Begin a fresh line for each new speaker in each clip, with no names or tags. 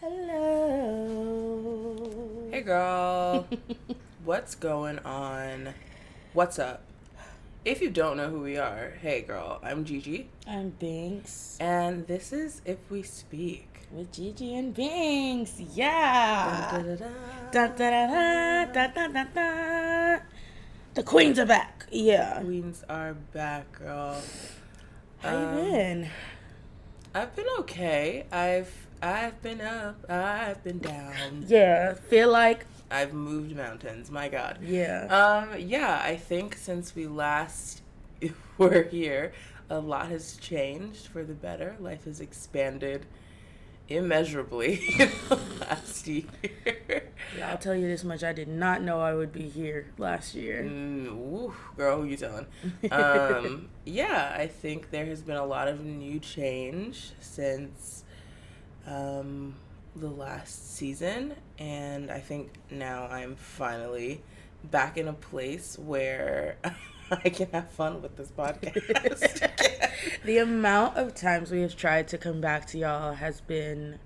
Hello.
Hey girl, what's going on? What's up? If you don't know who we are, hey girl, I'm Gigi,
I'm Binx
and this is If We Speak.
with Gigi and Binx.
Dun,
Yeah.
da, da,
Dun,
da.
dun, dun, dun, dun, dun, dun. The queens are back. Yeah.
Queens are back, girl.
How you been?
I've been okay. I've been up, I've been down.
Yeah. Feel like.
I've moved mountains, my God.
Yeah.
Yeah, I think since we last were here, a lot has changed for the better. Life has expanded immeasurably in the last year.
Yeah, I'll tell you this much. I did not know I would be here last year.
Woo, girl, who you telling? Yeah, I think there has been a lot of new change since the last season, and I think now I'm finally back in a place where I can have fun with this podcast again.
The amount of times we have tried to come back to y'all has been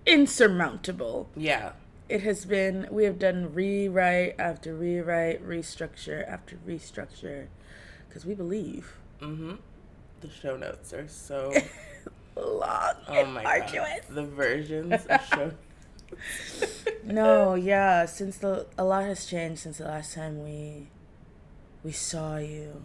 insurmountable.
Yeah.
It has been, we have done rewrite after rewrite, restructure after restructure, because we believe.
Mm-hmm. The show notes are so
Long
oh
and
my
arduous.
god. The versions of show
No, yeah, a lot has changed since the last time we saw you.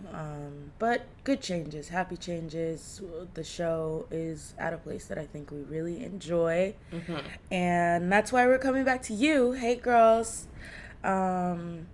But good changes, happy changes. The show is at a place that I think we really enjoy.
Mm-hmm.
And that's why we're coming back to you. Hey, girls. Um,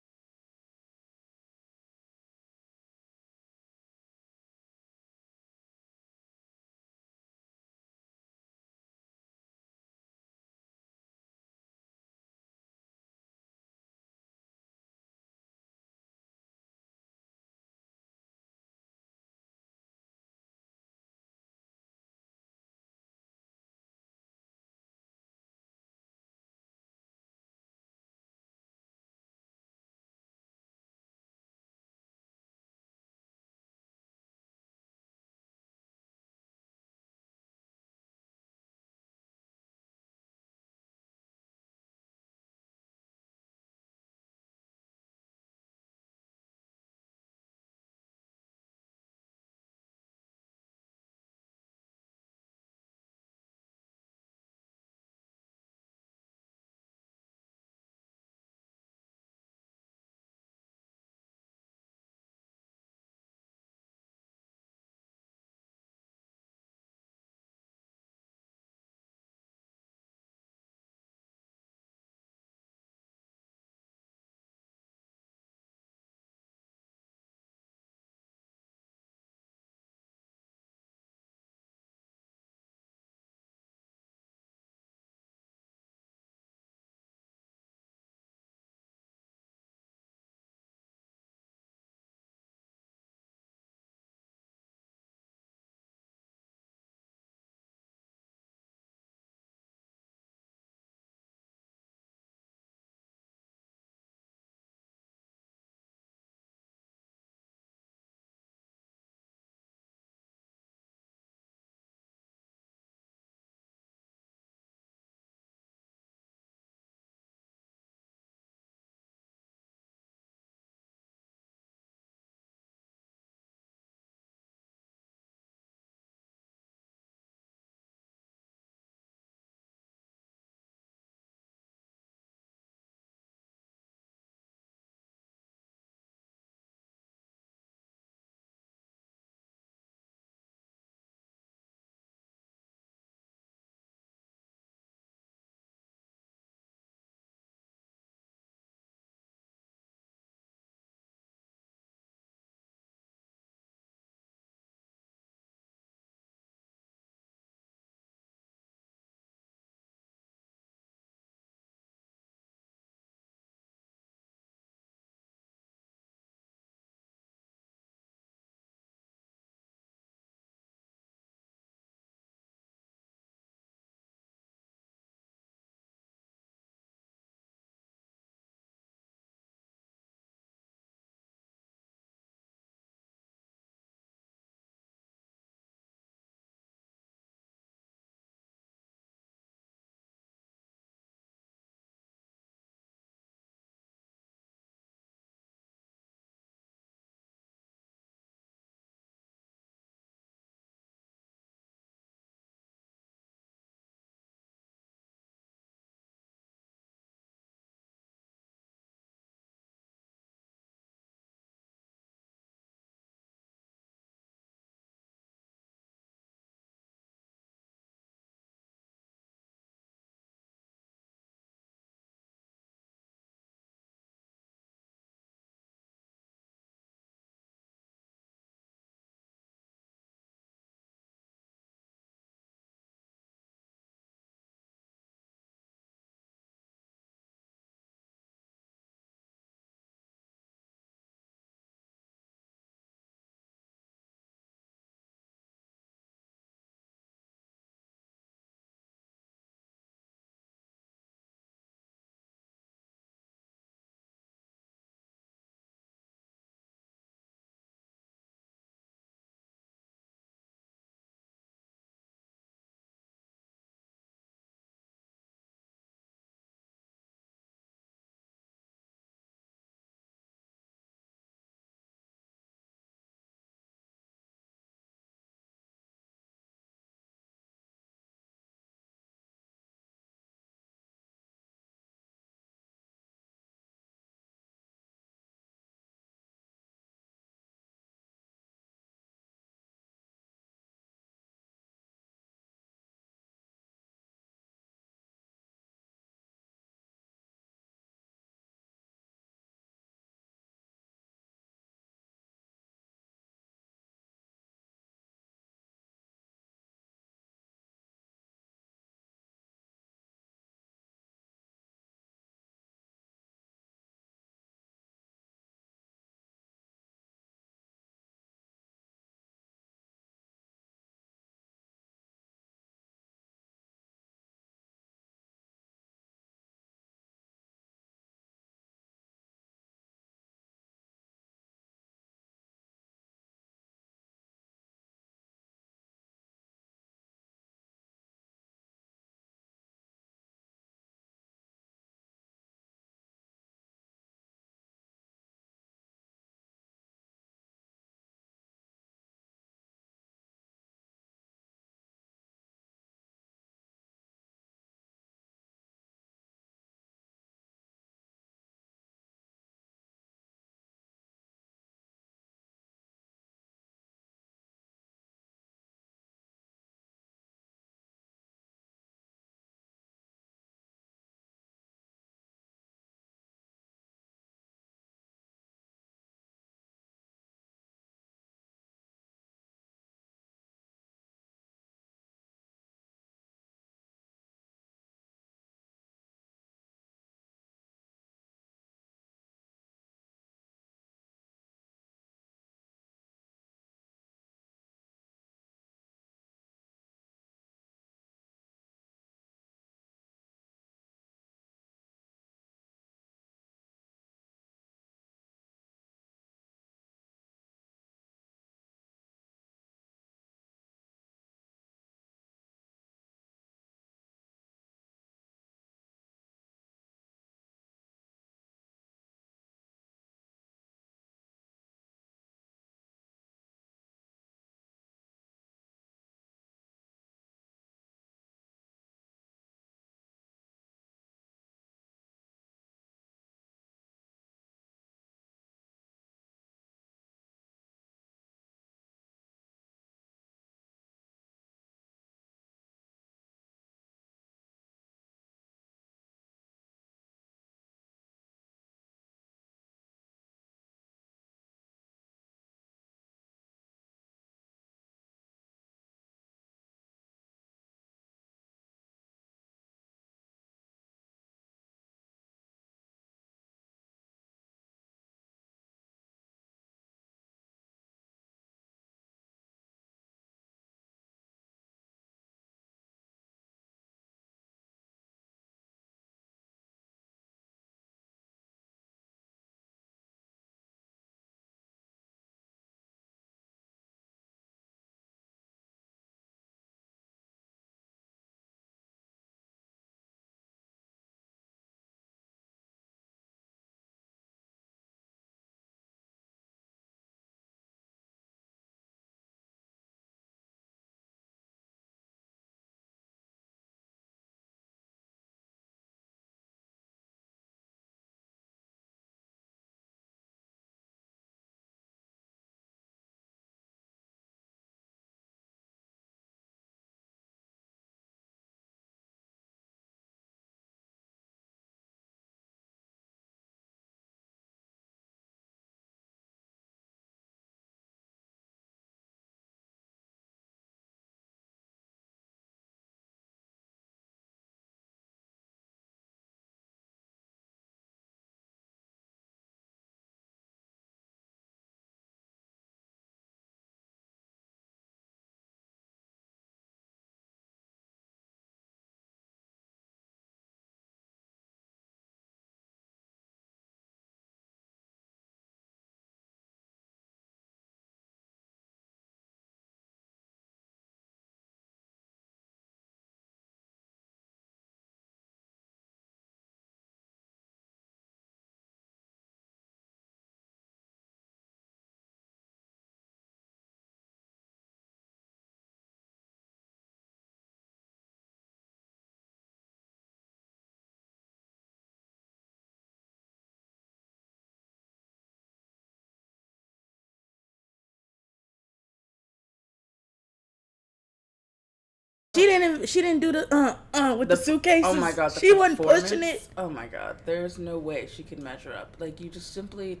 She didn't do the with the suitcases.
Oh my god,
she wasn't pushing it.
Oh my god, there's no way she could measure up. Like, you just simply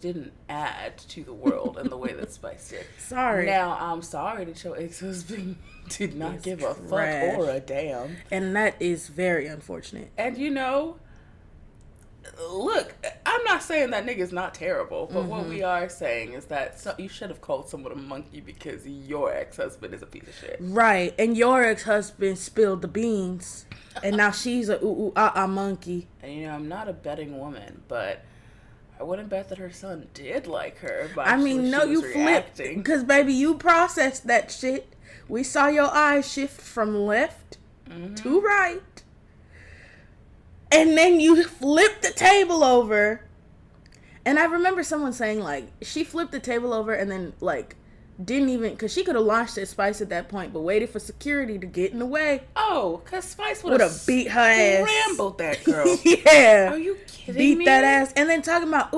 didn't add to the world in the way that Spice did.
Sorry.
Now I'm sorry that your ex-husband did not give a fuck or a damn,
and that is very unfortunate.
And look, I'm not saying that nigga's not terrible, but what we are saying is that you should have called someone a monkey because your ex-husband is a piece of shit.
Right, and your ex-husband spilled the beans, and now she's a monkey.
And I'm not a betting woman, but I wouldn't bet that her son did like her.
I mean, no, you flipped. Because, baby, you processed that shit. We saw your eyes shift from left to right. And then you flipped the table over. And I remember someone saying, like, she flipped the table over and then, like, didn't even... Because she could have launched at Spice at that point, but waited for security to get in the way.
Oh, because Spice would have
beat her ass.
Scrambled that girl.
Yeah.
Are you kidding me?
Beat that ass. And then talking about,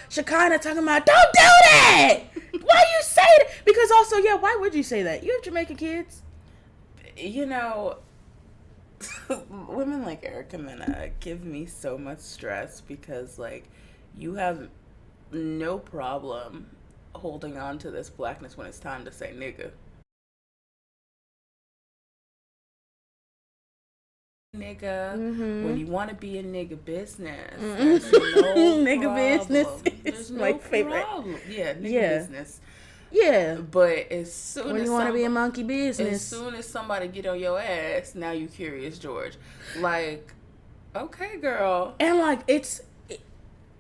Shekinah talking about, don't do that! Why you say that? Because also, yeah, why would you say that? You have Jamaican kids.
Women like Erica Mena give me so much stress because, like, you have no problem holding on to this blackness when it's time to say nigga. Nigga, when you want to be in nigga business, there's no
nigga
problem.
Business
There's
is
no
my favorite.
Problem. Yeah, nigga business.
Yeah,
but as soon
when
as
you want to be a monkey business,
as soon as somebody get on your ass, now you Curious George. Like, okay, girl.
And like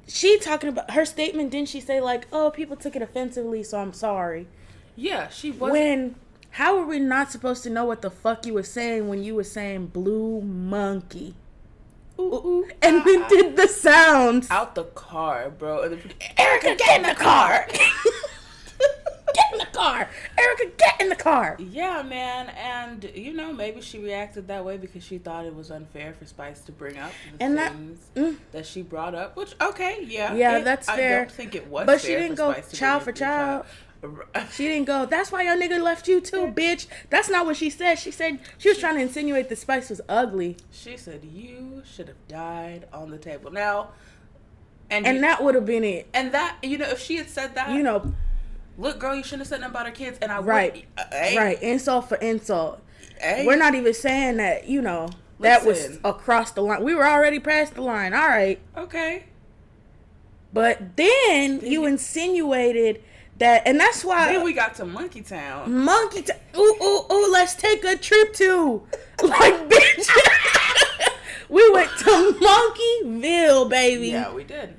she talking about her statement. Didn't she say like, oh, people took it offensively, so I'm sorry?
Yeah, she was.
How are we not supposed to know what the fuck you were saying when you were saying blue monkey? And we did the sounds
out the car, bro.
Erica, get in the car. Get in the car. Erica, get in the car.
Yeah, man. And, maybe she reacted that way because she thought it was unfair for Spice to bring up the things that she brought up. Which, okay, yeah.
Yeah, that's fair.
I don't think it was
but
fair.
She didn't go child for child. She didn't go, that's why your nigga left you too, bitch. That's not what she said. She said she was trying to insinuate that Spice was ugly.
She said, you should have died on the table. Now,
and that would have been it.
And that, if she had said that, look, girl, you shouldn't have said nothing about her kids. And I
right, right, insult for insult. We're not even saying that, that was across the line. We were already past the line. All right.
Okay.
But then you insinuated that, and that's why.
Then we got to Monkeytown.
Ooh, let's take a trip to. Like, bitch. We went to Monkeyville, baby.
Yeah, we did.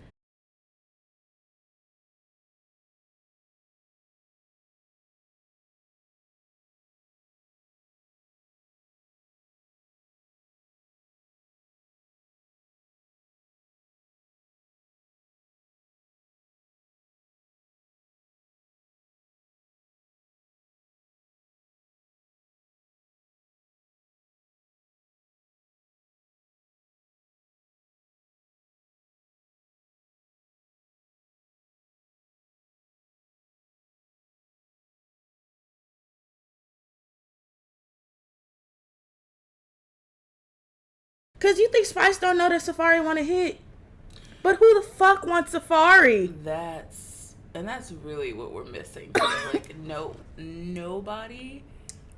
Cause you think Spice don't know that Safari want to hit, but who the fuck wants Safari?
That's really what we're missing. Like, nobody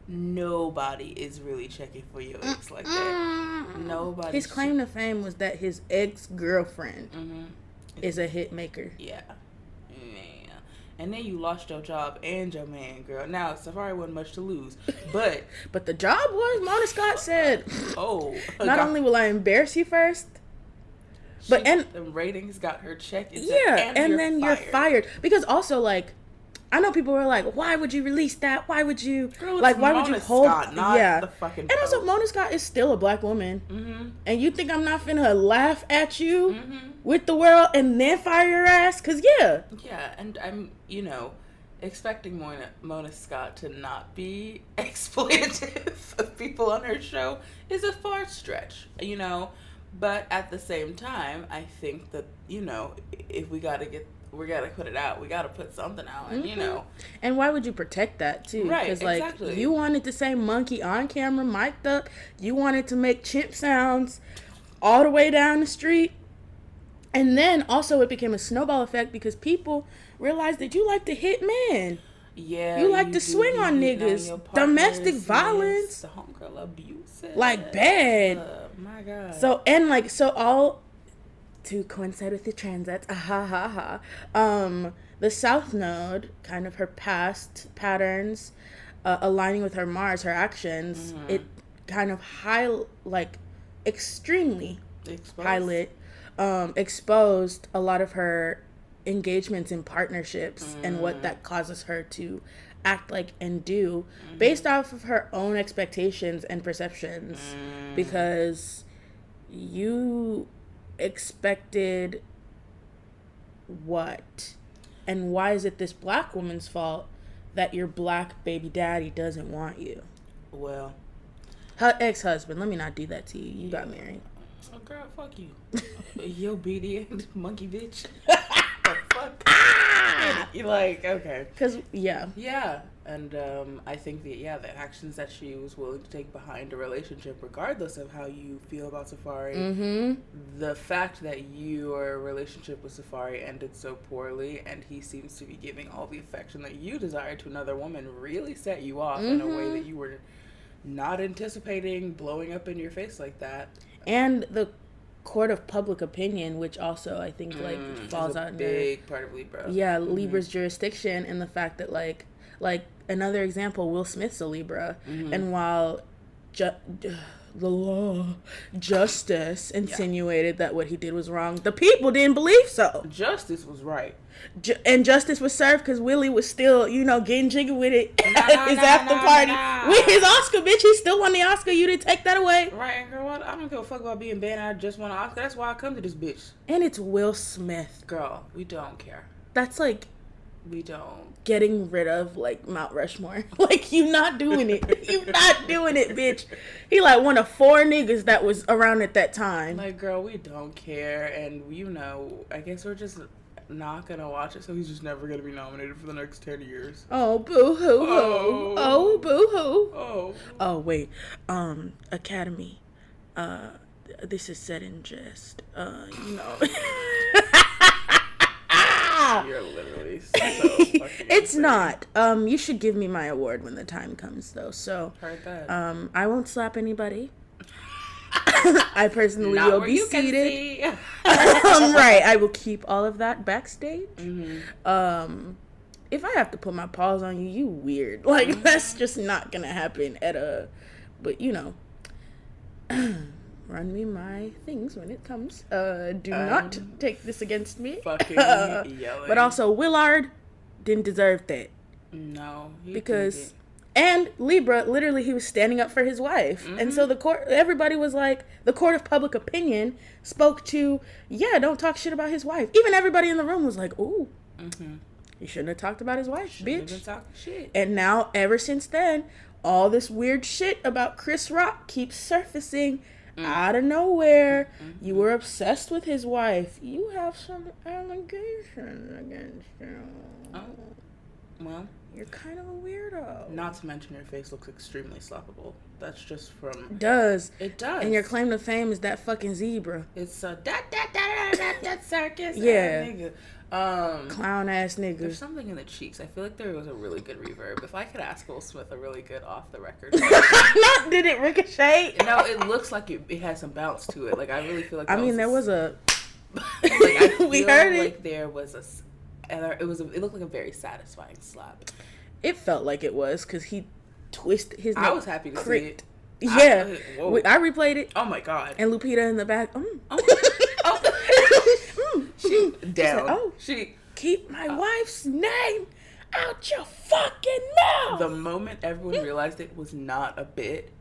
is really checking for your ex like that. Nobody.
His claim to fame was that his ex-girlfriend is a hit maker.
Yeah. And then you lost your job and your man, girl. Now, Safari wasn't much to lose. But
the job was, Mona Scott said, not only will I embarrass you first, but
the ratings got her check.
And then you're fired. Because also, like, I know people were like, why would you release that? Why would you,
girl,
like, why would you hold,
Scott, not the fucking
and also, Mona Scott is still a black woman. And you think I'm not finna laugh at you with the world and then fire your ass? Cause yeah,
and I'm expecting Mona Scott to not be exploitative of people on her show is a far stretch, but at the same time, I think that if we got to get we gotta put it out. We gotta put something out, and you know.
And why would you protect that too?
Right,
Because like
exactly.
you wanted to say monkey on camera, mic'd up. You wanted to make chimp sounds all the way down the street, and then also it became a snowball effect because people realized that you like to hit men.
Yeah,
you like to swing on niggas. Domestic violence,
the homegirl abuse,
like bad.
My God.
So and like so all. To coincide with the transits, the South Node, kind of her past patterns, aligning with her Mars, her actions, it kind of extremely exposed a lot of her engagements in partnerships and what that causes her to act like and do based off of her own expectations and perceptions, because you expected what? And why is it this black woman's fault that your black baby daddy doesn't want you?
Well,
her ex-husband, let me not do that to you. You got married.
Oh, girl, fuck you. You obedient monkey bitch. The fuck? You're like, okay.
Because, yeah.
Yeah. And I think the actions that she was willing to take behind a relationship, regardless of how you feel about Safari, the fact that your relationship with Safari ended so poorly and he seems to be giving all the affection that you desire to another woman really set you off in a way that you were not anticipating blowing up in your face like that.
And the court of public opinion, which also I think falls out in
big part of Libra.
Yeah, Libra's jurisdiction, and the fact that like another example, Will Smith's a Libra, and while the law, justice insinuated that what he did was wrong, the people didn't believe so.
Justice was right.
And justice was served because Willie was still, getting jiggy with it at his after party with his Oscar, bitch. He still won the Oscar. You didn't take that away.
Right, and girl, what? I don't give a fuck about being banned. I just want an Oscar. That's why I come to this bitch.
And it's Will Smith.
Girl, we don't care.
That's like...
We don't.
Getting rid of, Mount Rushmore. You not doing it. You not doing it, bitch. He, one of 4 niggas that was around at that time.
Girl, we don't care. And, I guess we're just not gonna watch it, so he's just never gonna be nominated for the next 10 years.
Oh, boo-hoo. Oh, boo-hoo.
Oh.
Oh, wait. Academy. This is said in jest.
You're literally so fucking
It's
insane.
not. You should give me my award when the time comes, though. So,
heard that.
I won't slap anybody. I personally will be seated. Right. I will keep all of that backstage. If I have to put my paws on you, you weird. That's just not gonna happen but run me my things when it comes. Do not take this against me.
Fucking yelling.
But also, Willard didn't deserve that.
No.
Because, and Libra, literally, he was standing up for his wife. And so everybody was like, the court of public opinion spoke to, don't talk shit about his wife. Even everybody in the room was like, ooh, he shouldn't have talked about his wife, bitch.
Been talking shit.
And now, ever since then, all this weird shit about Chris Rock keeps surfacing out of nowhere. You were obsessed with his wife. You have some allegations against you.
Oh. Well,
you're kind of a weirdo.
Not to mention your face looks extremely slappable. That's just from...
It does.
It does.
And your claim to fame is that fucking zebra.
It's that circus.
Yeah.
Nigga.
Clown ass nigga.
There's something in the cheeks. I feel like there was a really good reverb. If I could ask Will Smith a really good off the record.
Not did it ricochet?
No, it looks like it has some bounce to it. I really feel like
there was a
I feel
we heard
like
it.
There was it looked like a very satisfying slap.
It felt like it was because he twisted his neck.
I was happy to see it.
Yeah. I replayed it.
Oh my God.
And Lupita in the back.
She down.
She keep my wife's name out your fucking mouth.
The moment everyone realized it was not a bit,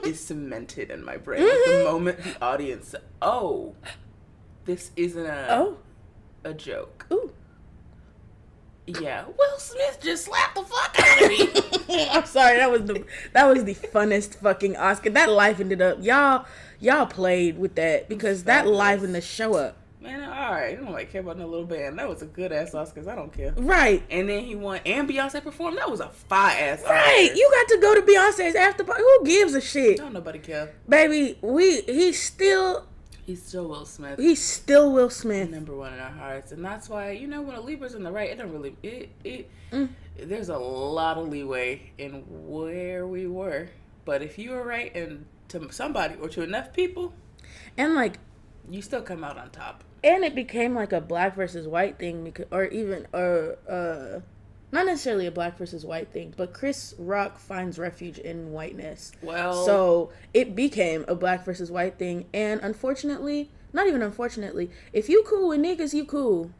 is cemented in my brain. The moment the audience, this isn't a joke.
Ooh.
Yeah, Will Smith just slapped the fuck out of me.
I'm sorry, that was the funnest fucking Oscar. That livened it up. Y'all played with that because that livened the show up.
Man, all right. You don't like care about no little band. That was a good ass Oscars. I don't care.
Right.
And then he won, and Beyonce performed. That was a fire ass.
Right.
Oscars.
You got to go to Beyonce's after party. Who gives a shit?
Don't nobody care.
Baby, he's still
Will Smith.
He's still Will Smith.
Number one in our hearts. And that's why, when a Libra's in the right, it don't really, there's a lot of leeway in where we were. But if you were right and to somebody or to enough people,
and like,
you still come out on top.
And it became like a black versus white thing, because, not necessarily a black versus white thing, but Chris Rock finds refuge in whiteness. Well, so it became a black versus white thing, and unfortunately, not even unfortunately, if you cool with niggas, you cool.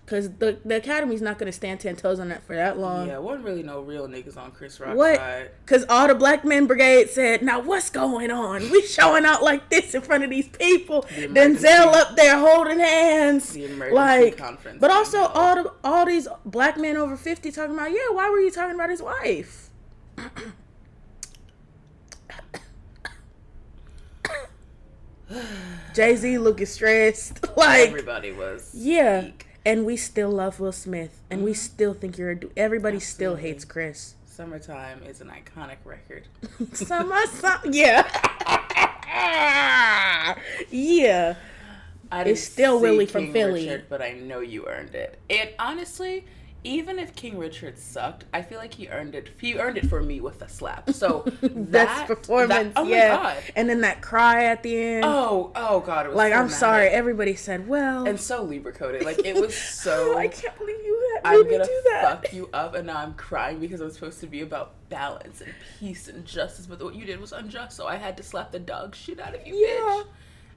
Because the Academy's not going to stand 10 toes on that for that long.
Yeah, wasn't really no real niggas on Chris Rock's side.
Because all the Black Men Brigade said, now what's going on? We showing out like this in front of these people. Denzel up there holding hands.
The emergency conference.
But also all these black men over 50 talking about, yeah, why were you talking about his wife? Jay-Z looking stressed.
Everybody was.
Yeah. Geek. And we still love Will Smith. And we still think you're everybody Absolutely. Still hates Chris.
Summertime is an iconic record.
Yeah. Yeah. It's still Willie from
King
Philly.
Richard, but I know you earned it. And honestly, even if King Richard sucked, I feel like he earned it. He earned it for me with a slap. So
that's performance. Oh my God! And then that cry at the end.
Oh God! It was
like,
so
I'm
mad.
Sorry. Everybody said, well,
and so Libra coded. Like, it was so.
I can't believe you had
I'm
made
gonna
me do that.
Fuck you up, and now I'm crying because it was supposed to be about balance and peace and justice, but what you did was unjust. So I had to slap the dog shit out of you, bitch.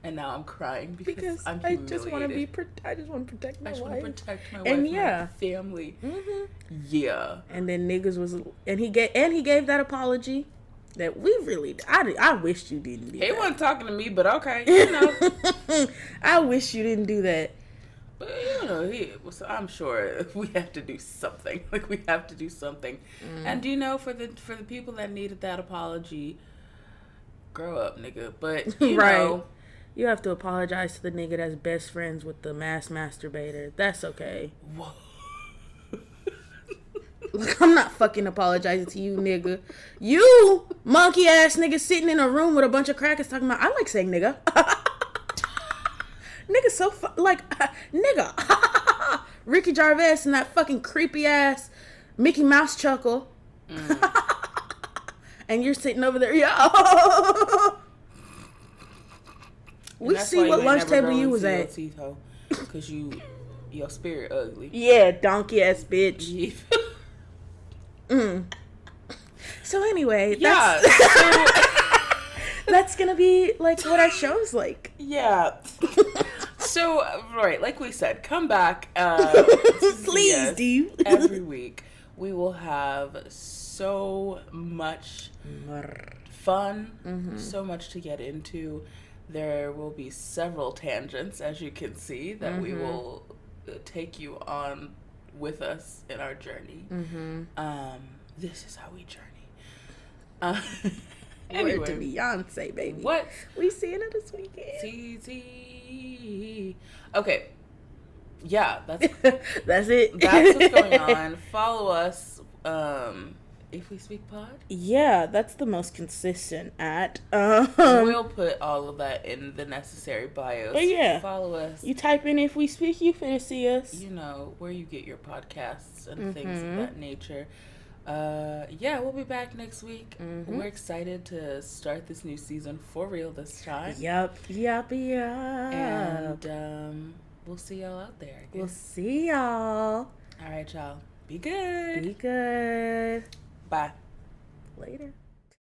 And now I'm crying because I'm humiliated.
I just want to protect my wife.
I just want to protect my wife
and
my family.
Mm-hmm.
Yeah.
And then niggas was, and he gave that apology that we really, I wish you didn't do that.
He wasn't talking to me, but okay,
I wish you didn't do that.
But I'm sure we have to do something. Like, we have to do something. And for the people that needed that apology, grow up, nigga. But you know.
You have to apologize to the nigga that's best friends with the mass masturbator. That's okay.
Whoa.
Look, I'm not fucking apologizing to you, nigga. You, monkey ass nigga, sitting in a room with a bunch of crackers talking about, I like saying nigga. Nigga so nigga. Ricky Gervais and that fucking creepy ass Mickey Mouse chuckle. And you're sitting over there, yeah. We see what lunch table you was at.
Because your spirit ugly.
Yeah, donkey ass bitch. So anyway, that's gonna be like what our show's like.
Yeah. So, right, like we said, come back.
Please do.
Every week. We will have so much fun, so much to get into. There will be several tangents, as you can see, that we will take you on with us in our journey. This is how we journey.
Anyway, word to Beyonce, baby.
What?
We seeing her this weekend.
Okay. Yeah, that's
it.
That's what's going on. Follow us. If We Speak Pod? Yeah,
that's the most consistent at.
We'll put all of that in the necessary bios.
But yeah.
Follow us.
You type in If We Speak, you finna see us.
You know, where you get your podcasts and things of that nature. Yeah, we'll be back next week. We're excited to start this new season for real this time.
Yup.
And we'll see y'all out there, I guess.
We'll see y'all.
All right, y'all. Be good.
Be good.
Bye.
Later.